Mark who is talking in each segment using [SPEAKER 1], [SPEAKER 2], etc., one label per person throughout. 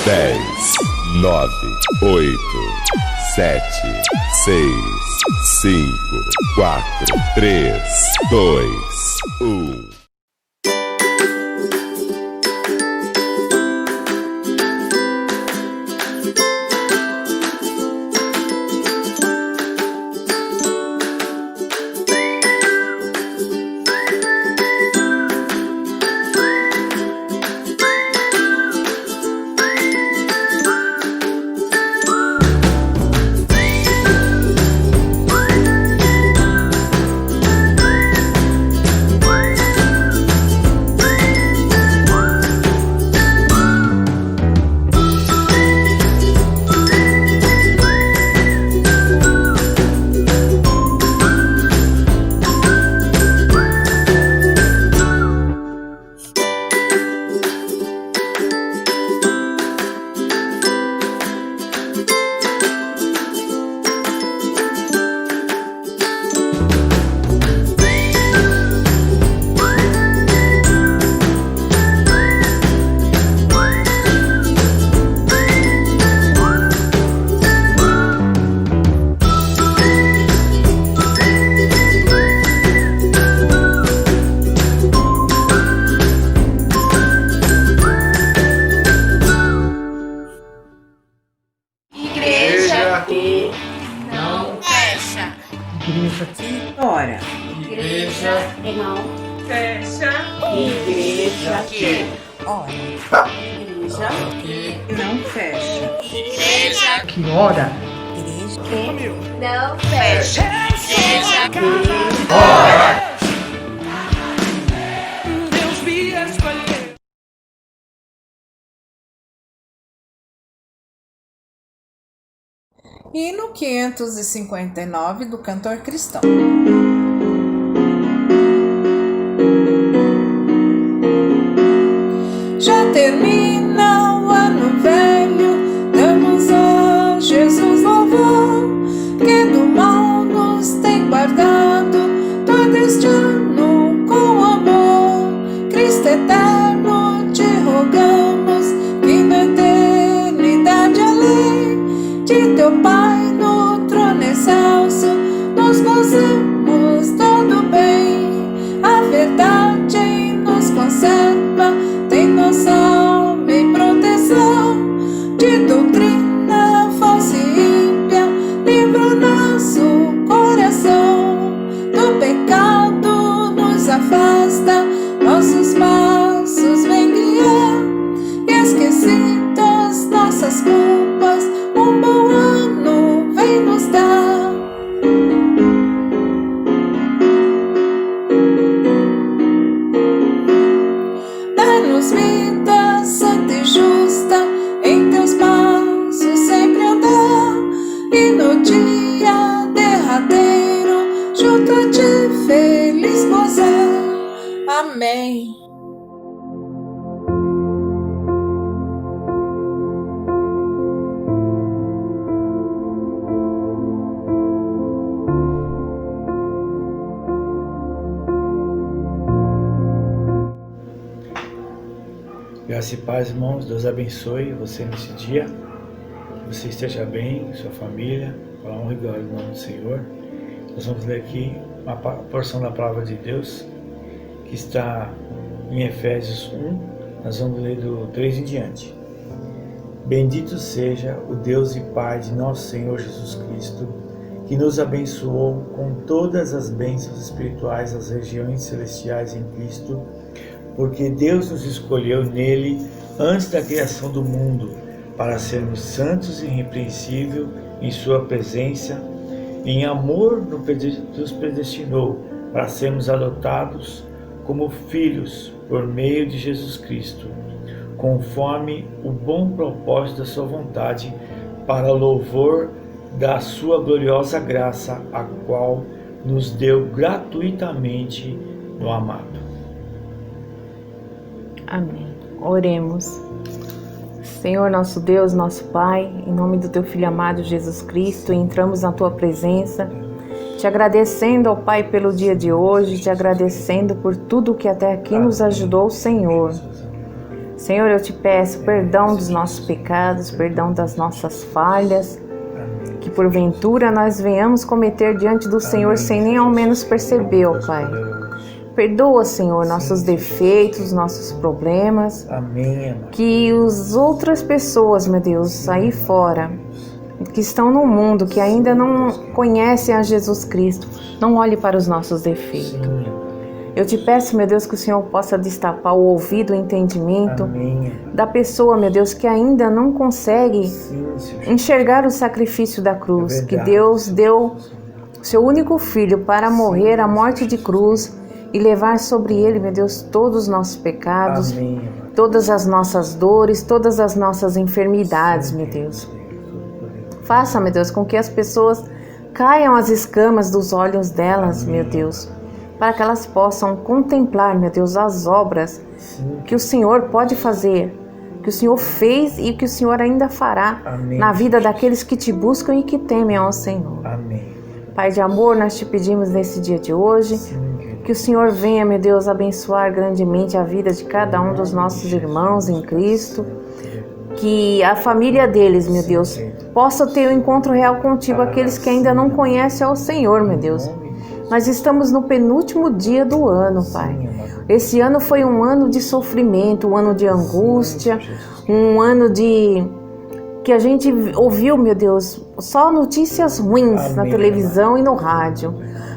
[SPEAKER 1] 10, 9, 8, 7, 6, 5, 4, 3, 2, 1.
[SPEAKER 2] que não fecha.
[SPEAKER 3] Igreja que ora.
[SPEAKER 2] Igreja que não fecha.
[SPEAKER 3] Igreja
[SPEAKER 2] que
[SPEAKER 3] ora.
[SPEAKER 2] Igreja que
[SPEAKER 3] não fecha.
[SPEAKER 2] Igreja
[SPEAKER 3] Que ora.
[SPEAKER 2] Igreja que não fecha. Igreja que
[SPEAKER 3] Ora.
[SPEAKER 2] Deus me escolheu.
[SPEAKER 4] Hino 559 do cantor cristão. Já termina o ano velho, damos a Jesus louvor, que do mal nos tem guardado todo este ano com amor. Cristo eterno, te rogamos que na eternidade além de teu Pai no trono excelso, nos gozemos todo bem. A verdade em nos conserva, tem nossa alma em proteção de doutrina falsa e ímpia, livra o nosso coração do pecado, nos afasta, nossos passos vem guiar, e esquecidas nossas culpas, um bom ano vem nos dar. Dai-nos vida santa e justa, em teus passos sempre andar, e no dia derradeiro junto a ti feliz gozar. Amém.
[SPEAKER 5] Graça e paz, irmãos. Deus abençoe você nesse dia. Que você esteja bem, sua família, para a honra e glória do nome do Senhor. Nós vamos ler aqui uma porção da palavra de Deus que está em Efésios 1. Nós vamos ler do 3 em diante. Bendito seja o Deus e Pai de nosso Senhor Jesus Cristo, que nos abençoou com todas as bênçãos espirituais das regiões celestiais em Cristo, porque Deus nos escolheu nele antes da criação do mundo, para sermos santos e irrepreensíveis em sua presença. Em amor nos predestinou para sermos adotados como filhos por meio de Jesus Cristo, conforme o bom propósito da sua vontade, para louvor da sua gloriosa graça, a qual nos deu gratuitamente no amado.
[SPEAKER 6] Amém. Oremos. Senhor, nosso Deus, nosso Pai, em nome do Teu Filho amado Jesus Cristo, entramos na Tua presença, te agradecendo, ó Pai, pelo dia de hoje, te agradecendo por tudo que até aqui nos ajudou, Senhor. Senhor, eu te peço perdão dos nossos pecados, perdão das nossas falhas, que porventura nós venhamos cometer diante do Senhor sem nem ao menos perceber, ó Pai. Perdoa, Senhor, nossos defeitos, nossos problemas.
[SPEAKER 5] Amém, amado.
[SPEAKER 6] Que as outras pessoas, meu Deus, aí fora, que estão no mundo, que ainda não conhecem a Jesus Cristo, não olhe para os nossos defeitos.
[SPEAKER 5] Sim, amado.
[SPEAKER 6] Eu te peço, meu Deus, que o Senhor possa destapar o ouvido, o entendimento
[SPEAKER 5] Amém.
[SPEAKER 6] da pessoa, meu Deus, que ainda não consegue
[SPEAKER 5] Sim, Senhor.
[SPEAKER 6] enxergar o sacrifício da cruz,
[SPEAKER 5] É
[SPEAKER 6] que
[SPEAKER 5] verdade.
[SPEAKER 6] Deus deu seu único filho para morrer a morte de cruz e levar sobre ele, meu Deus, todos os nossos pecados,
[SPEAKER 5] Amém, amado.
[SPEAKER 6] todas as nossas dores, todas as nossas enfermidades, meu Deus. Faça, meu Deus, com que as pessoas caiam as escamas dos olhos delas, meu Deus, para que elas possam contemplar, meu Deus, as obras que o Senhor pode fazer, que o Senhor fez e que o Senhor ainda fará
[SPEAKER 5] Amém.
[SPEAKER 6] na vida daqueles que te buscam e que temem ao Senhor.
[SPEAKER 5] Amém.
[SPEAKER 6] Pai de amor, nós te pedimos nesse dia de hoje
[SPEAKER 5] Sim, querido.
[SPEAKER 6] que o Senhor venha, meu Deus, abençoar grandemente a vida de cada um dos nossos irmãos em Cristo, que a família deles, meu Deus, possa ter um encontro real contigo, aqueles que ainda não conhecem ao Senhor, meu Deus. Nós estamos no penúltimo dia do ano, Pai. Esse ano foi um ano de sofrimento, um ano de angústia, um ano de que a gente ouviu, meu Deus, só notícias ruins na televisão e no rádio.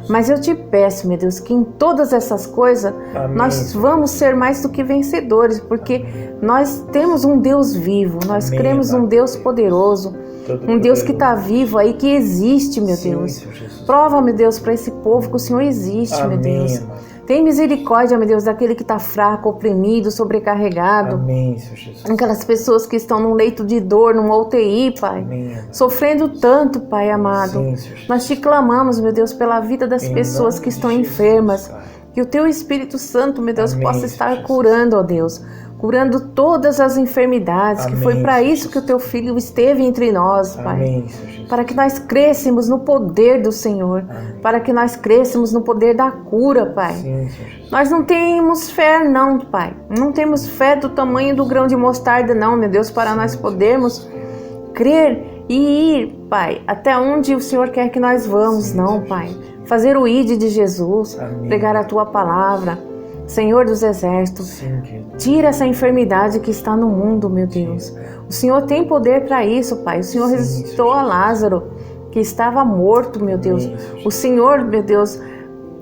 [SPEAKER 6] Mas eu te peço, meu Deus, que em todas essas coisas nós vamos ser mais do que vencedores, porque nós temos um Deus vivo, nós cremos num Deus poderoso, um Deus que está vivo aí, que existe, meu Deus. Prova, meu Deus, para esse povo que o Senhor existe, meu Deus. Tem misericórdia, meu Deus, daquele que está fraco, oprimido, sobrecarregado.
[SPEAKER 5] Amém, Senhor Jesus.
[SPEAKER 6] Aquelas pessoas que estão num leito de dor, numa UTI, Pai.
[SPEAKER 5] Amém.
[SPEAKER 6] Sofrendo tanto, Pai amado.
[SPEAKER 5] Sim, Senhor Jesus.
[SPEAKER 6] Nós te clamamos, meu Deus, pela vida das
[SPEAKER 5] Em
[SPEAKER 6] pessoas
[SPEAKER 5] nome
[SPEAKER 6] que
[SPEAKER 5] de
[SPEAKER 6] estão
[SPEAKER 5] Jesus,
[SPEAKER 6] enfermas.
[SPEAKER 5] Pai.
[SPEAKER 6] Que o Teu Espírito Santo, meu Deus,
[SPEAKER 5] Amém,
[SPEAKER 6] possa
[SPEAKER 5] Senhor
[SPEAKER 6] estar
[SPEAKER 5] Jesus.
[SPEAKER 6] curando, ó Deus. Curando todas as enfermidades, que foi
[SPEAKER 5] Amém,
[SPEAKER 6] para
[SPEAKER 5] Senhor
[SPEAKER 6] isso que o Teu Filho esteve entre nós, Pai.
[SPEAKER 5] Amém, Senhor Jesus.
[SPEAKER 6] Para que nós crescêssemos no poder do Senhor. Para que nós crescêssemos no poder da cura, Pai.
[SPEAKER 5] Sim, Senhor Jesus.
[SPEAKER 6] Nós não temos fé não, Pai. Não temos fé do tamanho do grão de mostarda não, meu Deus, para nós podermos crer e ir, Pai, até onde o Senhor quer que nós vamos, não, Pai. Fazer o ide de Jesus,
[SPEAKER 5] Amém.
[SPEAKER 6] pregar a Tua palavra. Senhor dos exércitos,
[SPEAKER 5] Sim, querido.
[SPEAKER 6] tira essa enfermidade que está no mundo, meu Deus. O Senhor tem poder para isso, Pai. O Senhor
[SPEAKER 5] Sim,
[SPEAKER 6] ressuscitou a
[SPEAKER 5] Jesus.
[SPEAKER 6] Lázaro, que estava morto, meu Deus.
[SPEAKER 5] Amém, Jesus.
[SPEAKER 6] O Senhor, meu Deus,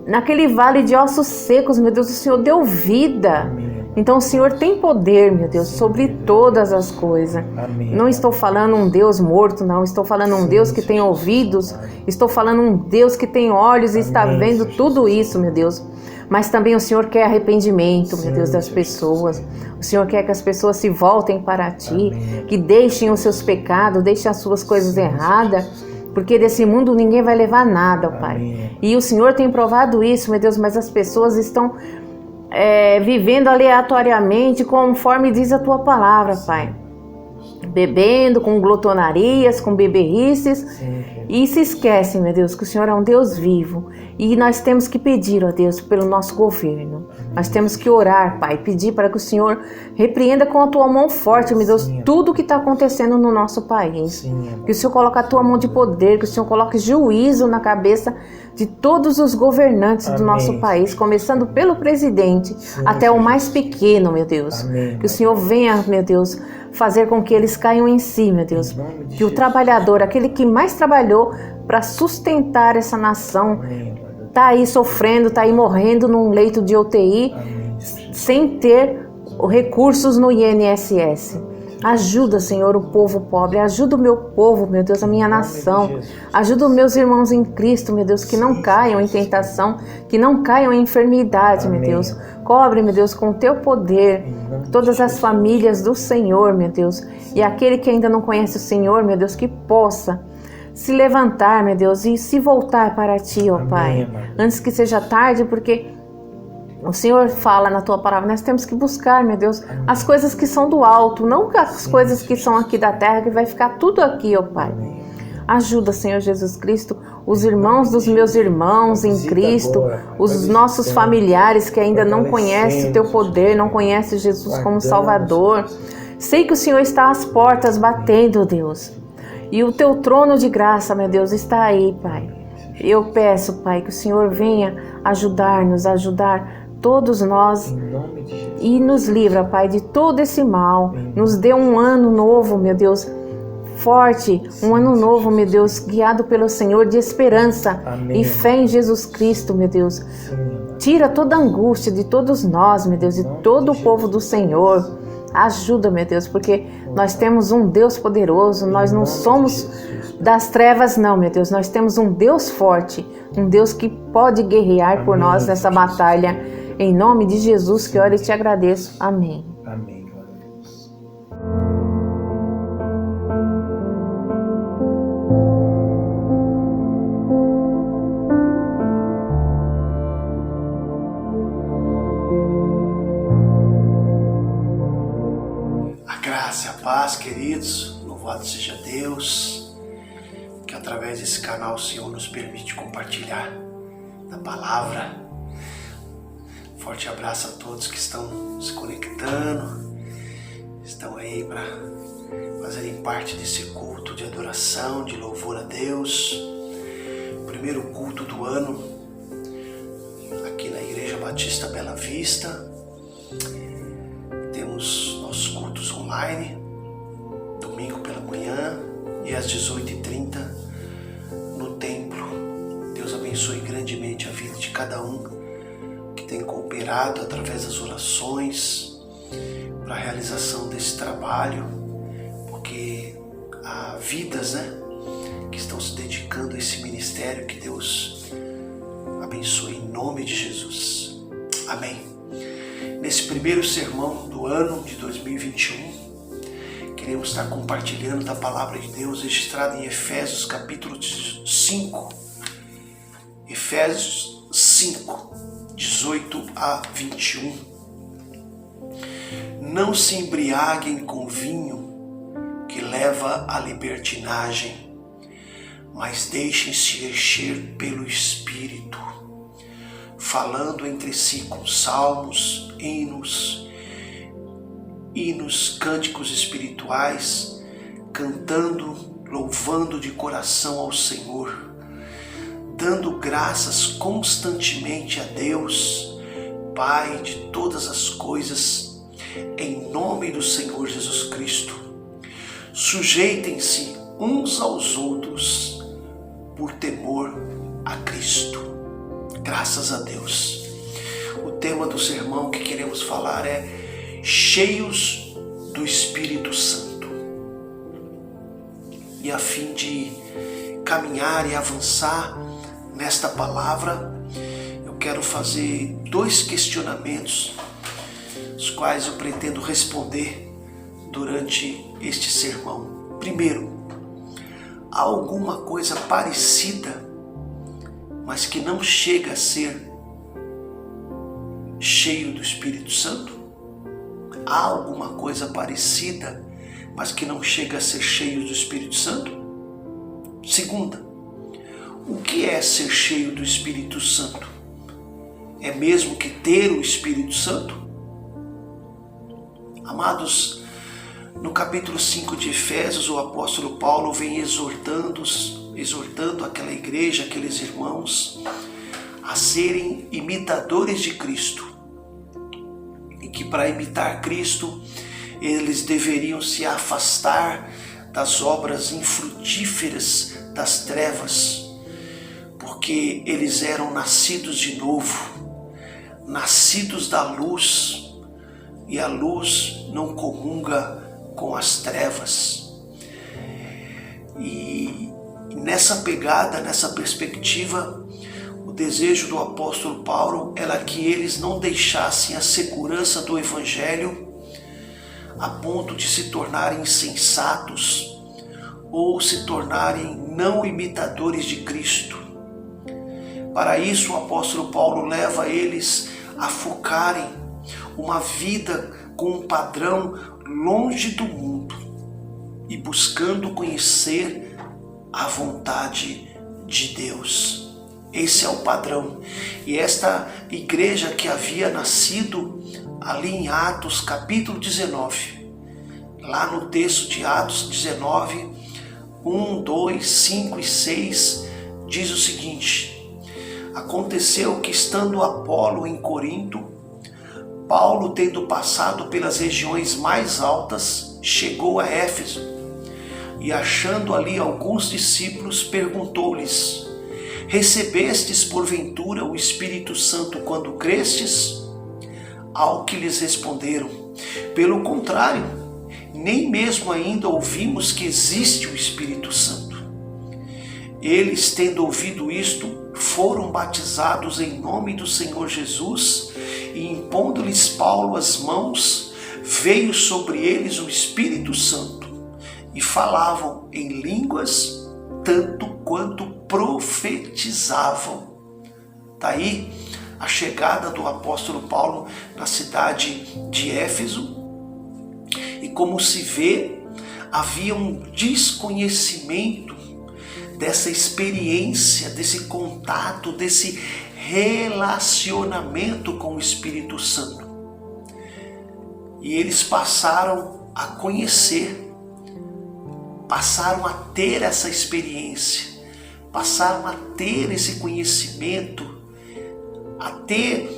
[SPEAKER 6] naquele vale de ossos secos, meu Deus, o Senhor deu vida.
[SPEAKER 5] Amém.
[SPEAKER 6] Então o Senhor tem poder, meu Deus, sobre todas as coisas.
[SPEAKER 5] Amém.
[SPEAKER 6] Não estou falando um Deus morto, não. Estou falando um Deus que tem ouvidos. Estou falando um Deus que tem olhos e está
[SPEAKER 5] Amém,
[SPEAKER 6] vendo
[SPEAKER 5] Jesus.
[SPEAKER 6] tudo isso, meu Deus. Mas também o Senhor quer arrependimento, meu
[SPEAKER 5] Sim,
[SPEAKER 6] Deus, das
[SPEAKER 5] Jesus.
[SPEAKER 6] pessoas. O Senhor quer que as pessoas se voltem para Ti,
[SPEAKER 5] Amém.
[SPEAKER 6] que deixem os seus pecados, deixem as suas coisas erradas, porque desse mundo ninguém vai levar nada, Pai.
[SPEAKER 5] Amém.
[SPEAKER 6] E o Senhor tem provado isso, meu Deus, mas as pessoas estão vivendo aleatoriamente conforme diz a Tua palavra, Pai. Bebendo com glutonarias, com beberrices,
[SPEAKER 5] Sim, querido.
[SPEAKER 6] e se esquecem, meu Deus, que o Senhor é um Deus vivo. E nós temos que pedir, ó Deus, pelo nosso governo. Nós temos que orar, Pai, pedir para que o Senhor repreenda com a Tua mão forte, meu Deus,
[SPEAKER 5] Sim.
[SPEAKER 6] tudo que está acontecendo no nosso país.
[SPEAKER 5] Sim, amor.
[SPEAKER 6] Que o Senhor coloque a Tua mão de poder, que o Senhor coloque juízo na cabeça de todos os governantes do
[SPEAKER 5] Amém.
[SPEAKER 6] nosso país, começando pelo presidente até o mais pequeno, meu Deus.
[SPEAKER 5] Amém.
[SPEAKER 6] Que o Senhor venha, meu Deus, fazer com que eles caiam em si, meu Deus.
[SPEAKER 5] Em nome de
[SPEAKER 6] Que o
[SPEAKER 5] Jesus.
[SPEAKER 6] trabalhador, aquele que mais trabalhou para sustentar essa nação,
[SPEAKER 5] Amém, Pai.
[SPEAKER 6] tá aí sofrendo, tá aí morrendo num leito de UTI,
[SPEAKER 5] Amém, Jesus.
[SPEAKER 6] sem ter recursos no INSS. Ajuda, Senhor, o povo pobre. Ajuda o meu povo, meu Deus, a minha
[SPEAKER 5] Em nome
[SPEAKER 6] nação.
[SPEAKER 5] de Jesus.
[SPEAKER 6] Ajuda os meus irmãos em Cristo, meu Deus, que não caiam em tentação, que não caiam em enfermidade, meu
[SPEAKER 5] Amém.
[SPEAKER 6] Deus. Cobre, meu Deus, com o Teu poder
[SPEAKER 5] Em nome de
[SPEAKER 6] todas as
[SPEAKER 5] Jesus.
[SPEAKER 6] famílias do Senhor, meu Deus. E aquele que ainda não conhece o Senhor, meu Deus, que possa se levantar, meu Deus, e se voltar para Ti, ó
[SPEAKER 5] Amém,
[SPEAKER 6] Pai.
[SPEAKER 5] amado.
[SPEAKER 6] Antes que seja tarde, porque o Senhor fala na Tua palavra, nós temos que buscar, meu Deus, as coisas que são do alto, não as coisas que são aqui da terra, que vai ficar tudo aqui, ó Pai.
[SPEAKER 5] Amém.
[SPEAKER 6] Ajuda, Senhor Jesus Cristo, os irmãos dos meus irmãos em Cristo, os nossos familiares que ainda não conhecem o Teu poder, não conhecem Jesus como Salvador. Sei que o Senhor está às portas batendo, Deus. E o Teu trono de graça, meu Deus, está aí, Pai. Eu peço, Pai, que o Senhor venha ajudar-nos, ajudar todos nós e nos livra, Pai, de todo esse mal. Nos dê um ano novo, meu Deus, forte, um ano novo, meu Deus, guiado pelo Senhor de esperança e fé em Jesus Cristo, meu Deus. Tira toda a angústia de todos nós, meu Deus, e todo o povo do Senhor. Ajuda, meu Deus, porque nós temos um Deus poderoso, nós não somos das trevas, não, meu Deus. Nós temos um Deus forte, um Deus que pode guerrear por nós nessa batalha. Em nome de Jesus que eu oro e te agradeço. Amém.
[SPEAKER 5] Amém. Glória a Deus.
[SPEAKER 7] A graça e a paz, queridos, louvado seja Deus, que através desse canal o Senhor nos permite compartilhar da palavra. Forte abraço a todos que estão se conectando, estão aí para fazerem parte desse culto de adoração, de louvor a Deus. Primeiro culto do ano aqui na Igreja Batista Bela Vista. Temos nossos cultos online, domingo pela manhã e às 18h30 no templo. Deus abençoe grandemente a vida de cada um que tem cooperado através das orações para a realização desse trabalho, porque há vidas, que estão se dedicando a esse ministério. Que Deus abençoe em nome de Jesus. Amém. Nesse primeiro sermão do ano de 2021, queremos estar compartilhando da palavra de Deus registrada em Efésios capítulo 5. Efésios 5, 18 a 21. Não se embriaguem com vinho que leva à libertinagem, mas deixem-se encher pelo Espírito, falando entre si com salmos, hinos, cânticos espirituais, cantando, louvando de coração ao Senhor, dando graças constantemente a Deus, Pai de todas as coisas, em nome do Senhor Jesus Cristo. Sujeitem-se uns aos outros por temor a Cristo. Graças a Deus. O tema do sermão que queremos falar é cheios do Espírito Santo. E a fim de caminhar e avançar nesta palavra, eu quero fazer 2 questionamentos, os quais eu pretendo responder durante este sermão. Primeiro, há alguma coisa parecida, mas que não chega a ser cheio do Espírito Santo? Há alguma coisa parecida, mas que não chega a ser cheio do Espírito Santo? Segunda, o que é ser cheio do Espírito Santo? É mesmo que ter o Espírito Santo? Amados, no capítulo 5 de Efésios, o apóstolo Paulo vem exortando aquela igreja, aqueles irmãos, a serem imitadores de Cristo. E que para imitar Cristo, eles deveriam se afastar das obras infrutíferas das trevas, porque eles eram nascidos de novo, nascidos da luz, e a luz não comunga com as trevas. E nessa pegada, nessa perspectiva, o desejo do apóstolo Paulo era que eles não deixassem a segurança do Evangelho a ponto de se tornarem insensatos ou se tornarem não imitadores de Cristo. Para isso, o apóstolo Paulo leva eles a focarem uma vida com um padrão longe do mundo e buscando conhecer a vontade de Deus. Esse é o padrão. E esta igreja que havia nascido ali em Atos capítulo 19, lá no texto de Atos 19, 1, 2, 5 e 6, diz o seguinte: aconteceu que, estando Apolo em Corinto, Paulo, tendo passado pelas regiões mais altas, chegou a Éfeso e, achando ali alguns discípulos, perguntou-lhes: recebestes porventura o Espírito Santo quando crestes? Ao que lhes responderam: pelo contrário, nem mesmo ainda ouvimos que existe o Espírito Santo. Eles, tendo ouvido isto, foram batizados em nome do Senhor Jesus, e impondo-lhes Paulo as mãos, veio sobre eles o Espírito Santo, e falavam em línguas, tanto quanto profetizavam. Daí a chegada do apóstolo Paulo na cidade de Éfeso, e como se vê, havia um desconhecimento dessa experiência, desse contato, desse relacionamento com o Espírito Santo. E eles passaram a conhecer, passaram a ter essa experiência, passaram a ter esse conhecimento, a ter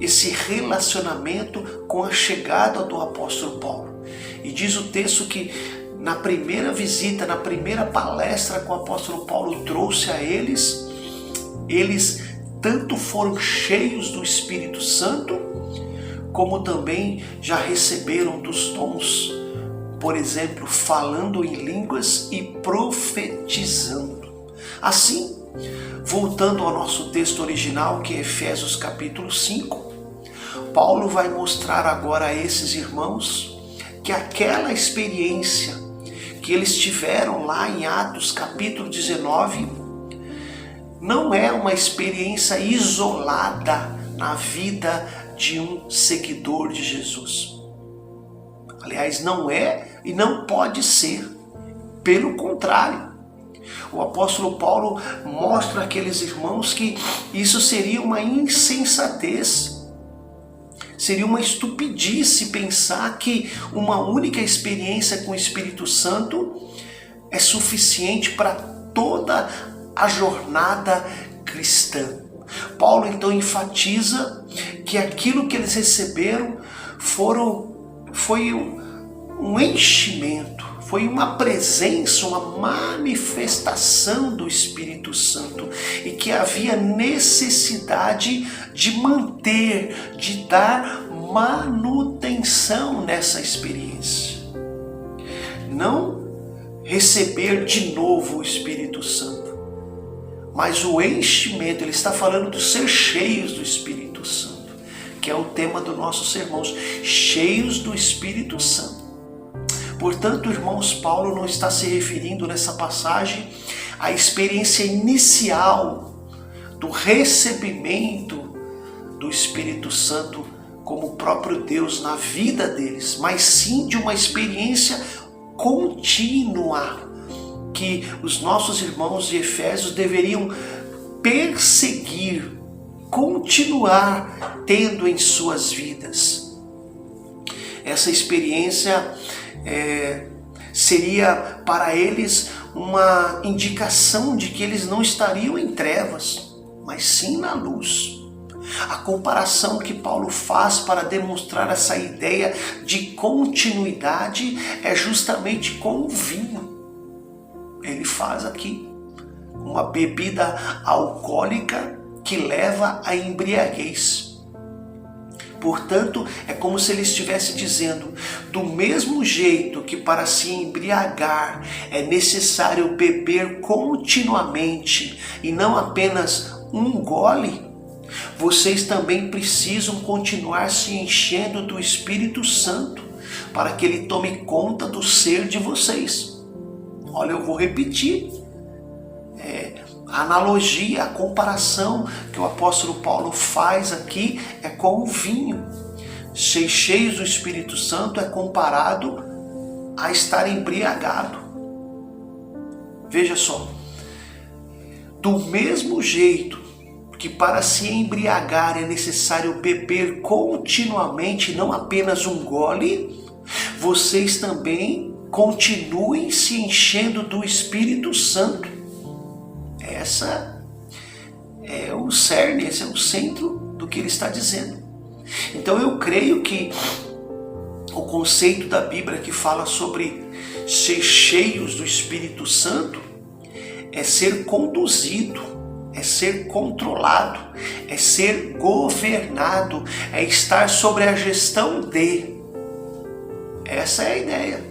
[SPEAKER 7] esse relacionamento com a chegada do apóstolo Paulo. E diz o texto que na primeira visita, na primeira palestra que o apóstolo Paulo trouxe a eles, eles tanto foram cheios do Espírito Santo, como também já receberam dos dons, por exemplo, falando em línguas e profetizando. Assim, voltando ao nosso texto original, que é Efésios capítulo 5, Paulo vai mostrar agora a esses irmãos que aquela experiência que eles tiveram lá em Atos capítulo 19 não é uma experiência isolada na vida de um seguidor de Jesus. Aliás, não é e não pode ser. Pelo contrário, o apóstolo Paulo mostra àqueles irmãos que isso seria uma insensatez. Seria uma estupidice pensar que uma única experiência com o Espírito Santo é suficiente para toda a jornada cristã. Paulo então enfatiza que aquilo que eles receberam foi um enchimento, foi uma presença, uma manifestação do Espírito Santo, e que havia necessidade de manter, de dar manutenção nessa experiência. Não receber de novo o Espírito Santo, mas o enchimento. Ele está falando de ser cheios do Espírito Santo, que é o tema do nosso sermão, cheios do Espírito Santo. Portanto, irmãos, Paulo não está se referindo nessa passagem à experiência inicial do recebimento do Espírito Santo como o próprio Deus na vida deles, mas sim de uma experiência contínua que os nossos irmãos de Efésios deveriam perseguir, continuar tendo em suas vidas. Essa experiência seria para eles uma indicação de que eles não estariam em trevas, mas sim na luz. A comparação que Paulo faz para demonstrar essa ideia de continuidade é justamente com o vinho. Ele faz aqui uma bebida alcoólica que leva à embriaguez. Portanto, é como se ele estivesse dizendo: do mesmo jeito que para se embriagar é necessário beber continuamente e não apenas um gole, vocês também precisam continuar se enchendo do Espírito Santo para que ele tome conta do ser de vocês. Olha, eu vou repetir. A analogia, a comparação que o apóstolo Paulo faz aqui é com o vinho. Ser cheios do Espírito Santo é comparado a estar embriagado. Veja só, Do mesmo jeito que para se embriagar é necessário beber continuamente, não apenas um gole, vocês também continuem se enchendo do Espírito Santo. Essa é o cerne, esse é o centro do que ele está dizendo. Então eu creio que o conceito da Bíblia que fala sobre ser cheios do Espírito Santo é ser conduzido, é ser controlado, é ser governado, é estar sobre a gestão de. Essa é a ideia.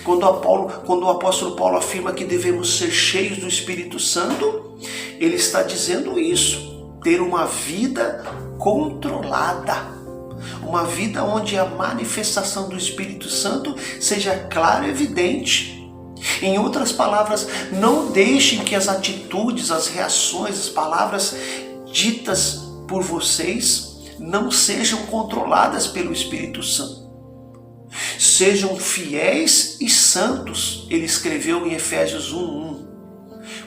[SPEAKER 7] Quando o apóstolo Paulo afirma que devemos ser cheios do Espírito Santo, ele está dizendo isso, ter uma vida controlada, uma vida onde a manifestação do Espírito Santo seja clara e evidente. Em outras palavras, não deixem que as atitudes, as reações, as palavras ditas por vocês não sejam controladas pelo Espírito Santo. Sejam fiéis e santos, ele escreveu em Efésios 1:1,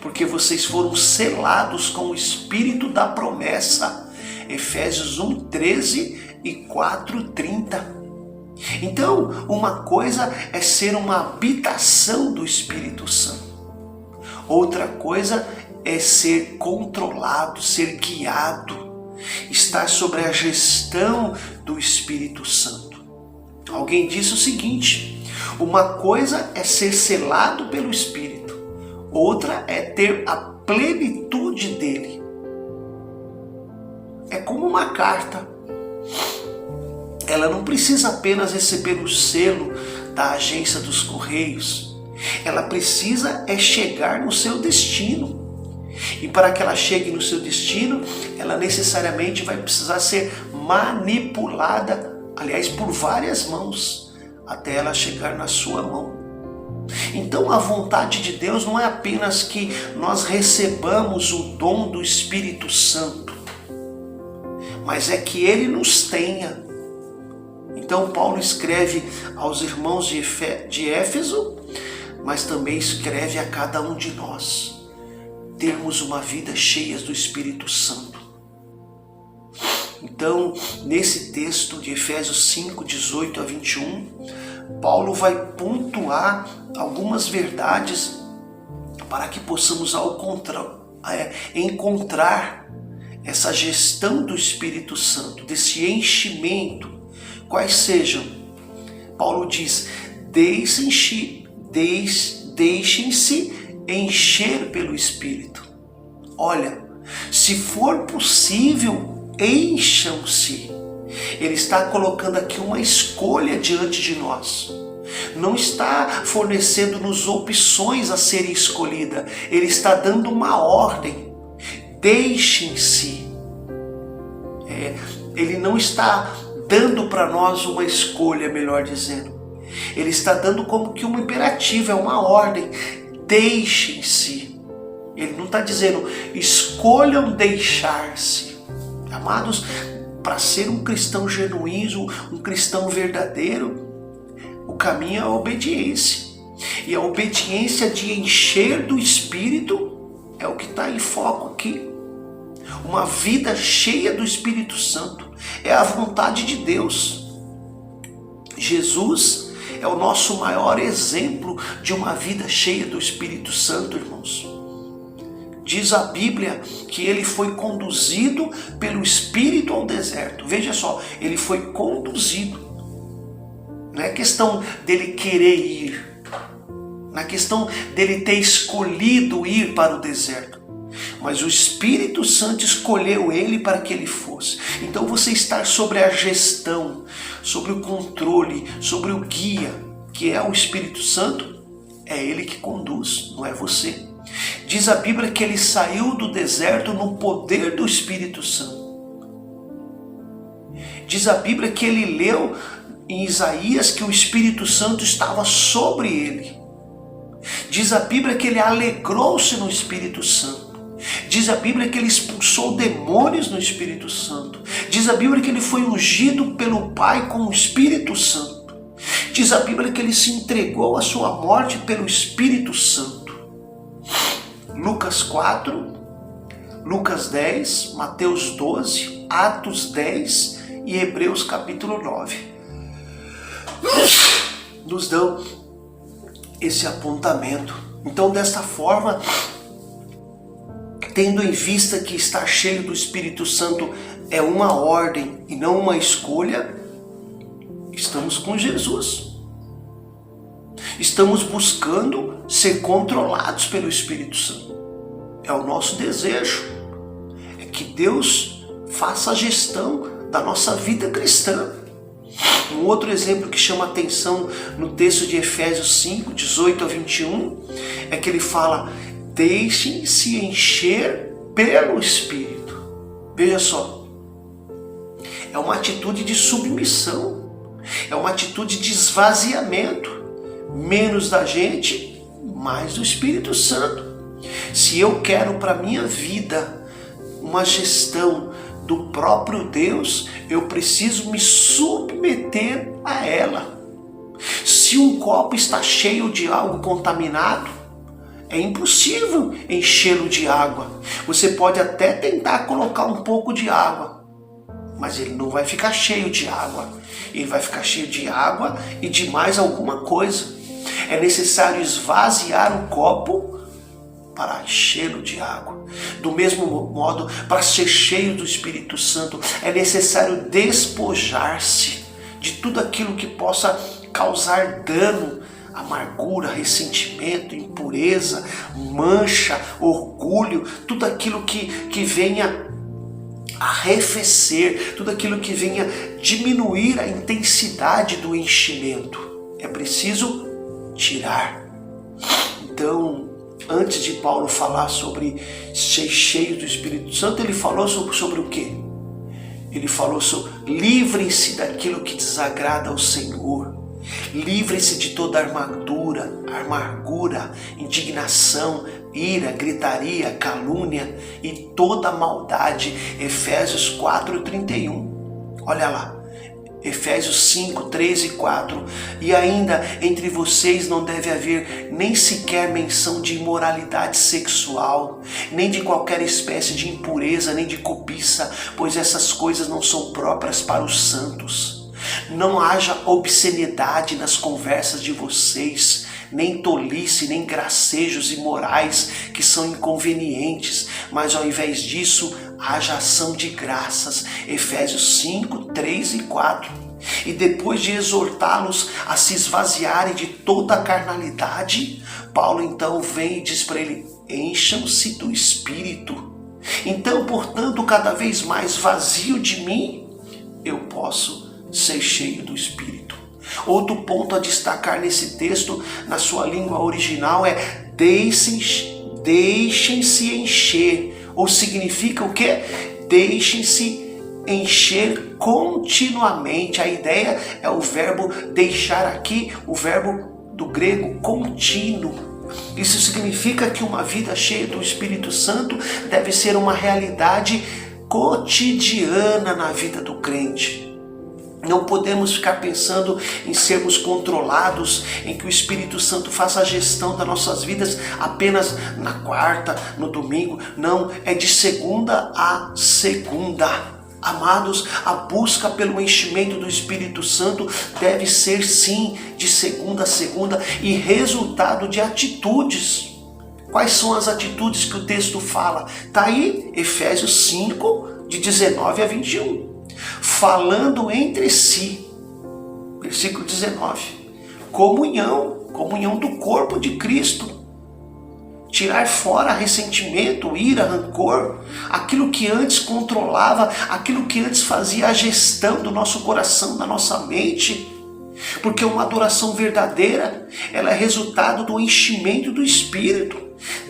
[SPEAKER 7] porque vocês foram selados com o Espírito da promessa. Efésios 1:13 e 4:30. Então, uma coisa é ser uma habitação do Espírito Santo. Outra coisa é ser controlado, ser guiado, estar sobre a gestão do Espírito Santo. Alguém disse o seguinte: uma coisa é ser selado pelo Espírito, outra é ter a plenitude dele. É como uma carta. Ela não precisa apenas receber o selo da agência dos Correios. Ela precisa chegar no seu destino. E para que ela chegue no seu destino, ela necessariamente vai precisar ser manipulada, aliás, por várias mãos, até ela chegar na sua mão. Então a vontade de Deus não é apenas que nós recebamos o dom do Espírito Santo, mas é que ele nos tenha. Então Paulo escreve aos irmãos de Éfeso, mas também escreve a cada um de nós, termos uma vida cheia do Espírito Santo. Então, nesse texto de Efésios 5, 18 a 21, Paulo vai pontuar algumas verdades para que possamos encontrar essa gestão do Espírito Santo, desse enchimento. Quais sejam? Paulo diz: deixem-se encher pelo Espírito. Olha, se for possível, encham-se. Ele está colocando aqui uma escolha diante de nós. Não está fornecendo-nos opções a serem escolhidas. Ele está dando uma ordem. Deixem-se. Ele não está dando para nós uma escolha, melhor dizendo. Ele está dando como que um imperativo, é uma ordem. Deixem-se. Ele não está dizendo escolham deixar-se. Amados, para ser um cristão genuíno, um cristão verdadeiro, o caminho é a obediência. E a obediência de encher do Espírito é o que está em foco aqui. Uma vida cheia do Espírito Santo é a vontade de Deus. Jesus é o nosso maior exemplo de uma vida cheia do Espírito Santo, irmãos. Diz a Bíblia que ele foi conduzido pelo Espírito ao deserto. Veja só, ele foi conduzido. Não é questão dele querer ir. Não é questão dele ter escolhido ir para o deserto. Mas o Espírito Santo escolheu ele para que ele fosse. Então você estar sobre a gestão, sobre o controle, sobre o guia, que é o Espírito Santo, é ele que conduz, não é você. Diz a Bíblia que ele saiu do deserto no poder do Espírito Santo. Diz a Bíblia que ele leu em Isaías que o Espírito Santo estava sobre ele. Diz a Bíblia que ele alegrou-se no Espírito Santo. Diz a Bíblia que ele expulsou demônios no Espírito Santo. Diz a Bíblia que ele foi ungido pelo Pai com o Espírito Santo. Diz a Bíblia que ele se entregou à sua morte pelo Espírito Santo. Lucas 4, Lucas 10, Mateus 12, Atos 10 e Hebreus capítulo 9. Nos dão esse apontamento. Então, desta forma, tendo em vista que estar cheio do Espírito Santo é uma ordem e não uma escolha, estamos com Jesus. Estamos buscando ser controlados pelo Espírito Santo. É o nosso desejo. É que Deus faça a gestão da nossa vida cristã. Um outro exemplo que chama atenção no texto de Efésios 5, 18 a 21, é que ele fala: deixem-se encher pelo Espírito. Veja só, é uma atitude de submissão, é uma atitude de esvaziamento, menos da gente, mais do Espírito Santo. Se eu quero para minha vida uma gestão do próprio Deus, eu preciso me submeter a ela. Se um copo está cheio de algo contaminado, é impossível enchê-lo de água. Você pode até tentar colocar um pouco de água, mas ele não vai ficar cheio de água. Ele vai ficar cheio de água e de mais alguma coisa. É necessário esvaziar o copo para enchê-lo de água. Do mesmo modo, para ser cheio do Espírito Santo, é necessário despojar-se de tudo aquilo que possa causar dano, amargura, ressentimento, impureza, mancha, orgulho, tudo aquilo que venha arrefecer, tudo aquilo que venha diminuir a intensidade do enchimento. É preciso tirar. Então, antes de Paulo falar sobre ser cheio do Espírito Santo, ele falou sobre o quê? Ele falou sobre livrem-se daquilo que desagrada ao Senhor. Livrem-se de toda amargura, indignação, ira, gritaria, calúnia e toda maldade. Efésios 4:31. Olha lá. Efésios 5, 3 e 4. E ainda entre vocês não deve haver nem sequer menção de imoralidade sexual, nem de qualquer espécie de impureza, nem de cobiça, pois essas coisas não são próprias para os santos. Não haja obscenidade nas conversas de vocês, nem tolice, nem gracejos imorais que são inconvenientes, mas ao invés disso, haja ação de graças. Efésios 5, 3 e 4. E depois de exortá-los a se esvaziarem de toda a carnalidade, Paulo então vem e diz para ele: encham-se do Espírito. Então, portanto, cada vez mais vazio de mim, eu posso ser cheio do Espírito. Outro ponto a destacar nesse texto, na sua língua original, é deixem-se encher. Ou significa o quê? Deixem-se encher continuamente. A ideia é o verbo deixar aqui, o verbo do grego contínuo. Isso significa que uma vida cheia do Espírito Santo deve ser uma realidade cotidiana na vida do crente. Não podemos ficar pensando em sermos controlados, em que o Espírito Santo faça a gestão das nossas vidas apenas na quarta, no domingo. Não, é de segunda a segunda. Amados, a busca pelo enchimento do Espírito Santo deve ser sim de segunda a segunda e resultado de atitudes. Quais são as atitudes que o texto fala? Está aí, Efésios 5, de 19 a 21. Falando entre si, versículo 19, comunhão do corpo de Cristo, tirar fora ressentimento, ira, rancor, aquilo que antes controlava, aquilo que antes fazia a gestão do nosso coração, da nossa mente, porque uma adoração verdadeira, ela é resultado do enchimento do Espírito,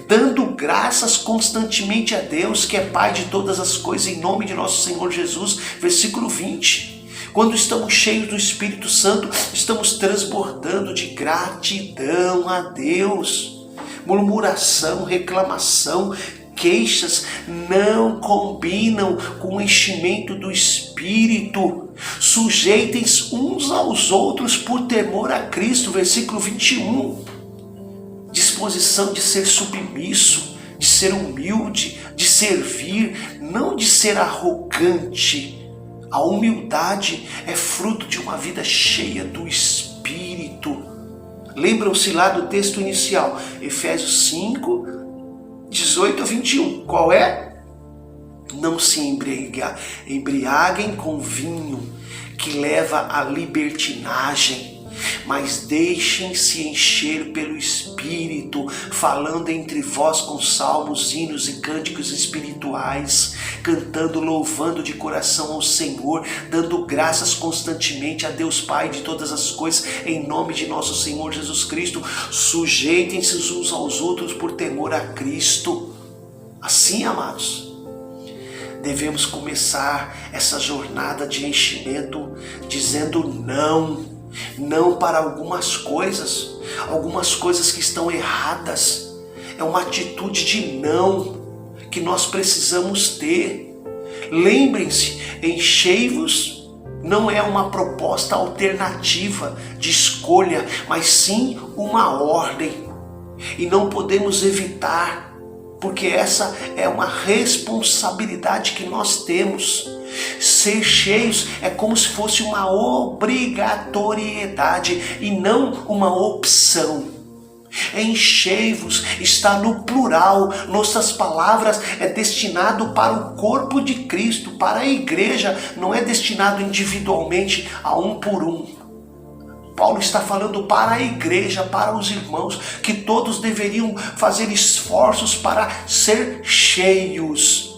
[SPEAKER 7] dando graças constantemente a Deus, que é Pai de todas as coisas, em nome de nosso Senhor Jesus, versículo 20. Quando estamos cheios do Espírito Santo, estamos transbordando de gratidão a Deus. Murmuração, reclamação, queixas não combinam com o enchimento do Espírito. Sujeitem-se uns aos outros por temor a Cristo, versículo 21. Disposição de ser submisso, de ser humilde, de servir, não de ser arrogante. A humildade é fruto de uma vida cheia do Espírito. Lembram-se lá do texto inicial, Efésios 5, 18 a 21. Qual é? Não se embriaguem com vinho, que leva à libertinagem, mas deixem-se encher pelo Espírito, falando entre vós com salmos, hinos e cânticos espirituais, cantando, louvando de coração ao Senhor, dando graças constantemente a Deus Pai de todas as coisas, em nome de nosso Senhor Jesus Cristo. Sujeitem-se uns aos outros por temor a Cristo. Assim, amados, devemos começar essa jornada de enchimento dizendo não para algumas coisas que estão erradas. É uma atitude de não que nós precisamos ter. Lembrem-se, enchei-vos não é uma proposta alternativa de escolha, mas sim uma ordem. E não podemos evitar, porque essa é uma responsabilidade que nós temos. Ser cheios é como se fosse uma obrigatoriedade e não uma opção. Enchei-vos está no plural. Nossas palavras é destinado para o corpo de Cristo, para a igreja, não é destinado individualmente a um por um. Paulo está falando para a igreja, para os irmãos, que todos deveriam fazer esforços para ser cheios.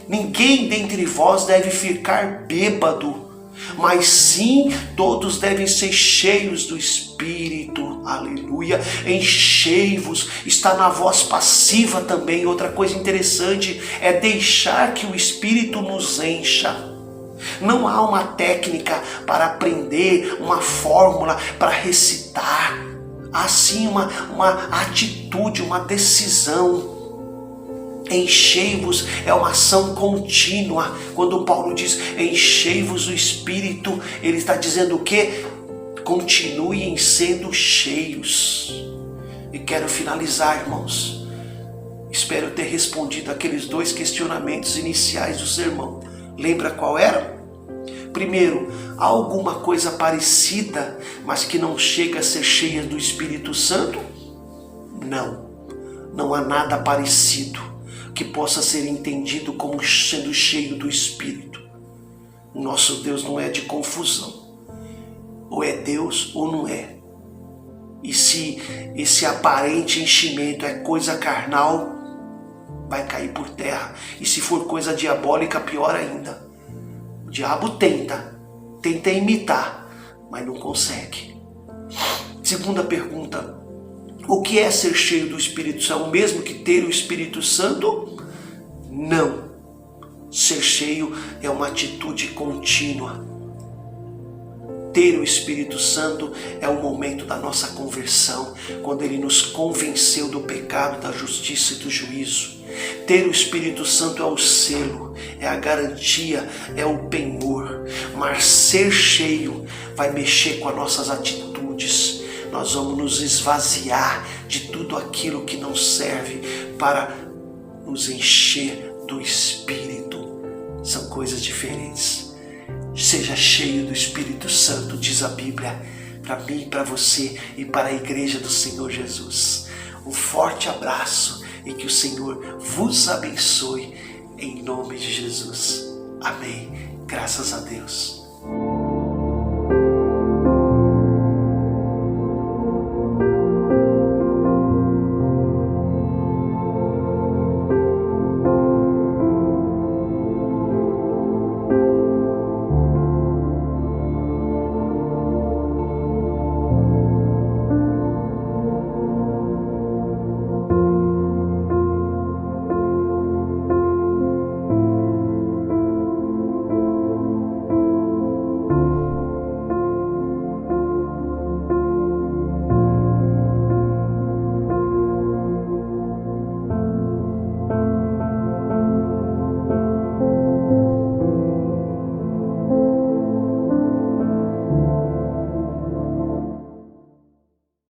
[SPEAKER 7] Ninguém dentre vós deve ficar bêbado, mas sim todos devem ser cheios do Espírito. Aleluia. Enchei-vos está na voz passiva também. Outra coisa interessante é deixar que o Espírito nos encha. Não há uma técnica para aprender, uma fórmula para recitar. Há sim uma atitude, uma decisão. Enchei-vos é uma ação contínua. Quando Paulo diz enchei-vos do Espírito, ele está dizendo o quê? Continuem sendo cheios. E quero finalizar, irmãos. Espero ter respondido aqueles 2 questionamentos iniciais do sermão. Lembra qual era? Primeiro, há alguma coisa parecida, mas que não chega a ser cheia do Espírito Santo? Não há nada parecido que possa ser entendido como sendo cheio do Espírito. O nosso Deus não é de confusão. Ou é Deus ou não é. E se esse aparente enchimento é coisa carnal, vai cair por terra. E se for coisa diabólica, pior ainda. O diabo tenta imitar, mas não consegue. Segunda pergunta: o que é ser cheio do Espírito Santo? É o mesmo que ter o Espírito Santo? Não. Ser cheio é uma atitude contínua. Ter o Espírito Santo é o momento da nossa conversão, quando Ele nos convenceu do pecado, da justiça e do juízo. Ter o Espírito Santo é o selo, é a garantia, é o penhor. Mas ser cheio vai mexer com as nossas atitudes. Nós vamos nos esvaziar de tudo aquilo que não serve para nos encher do Espírito. São coisas diferentes. Seja cheio do Espírito Santo, diz a Bíblia, para mim, para você e para a igreja do Senhor Jesus. Um forte abraço e que o Senhor vos abençoe em nome de Jesus. Amém. Graças a Deus.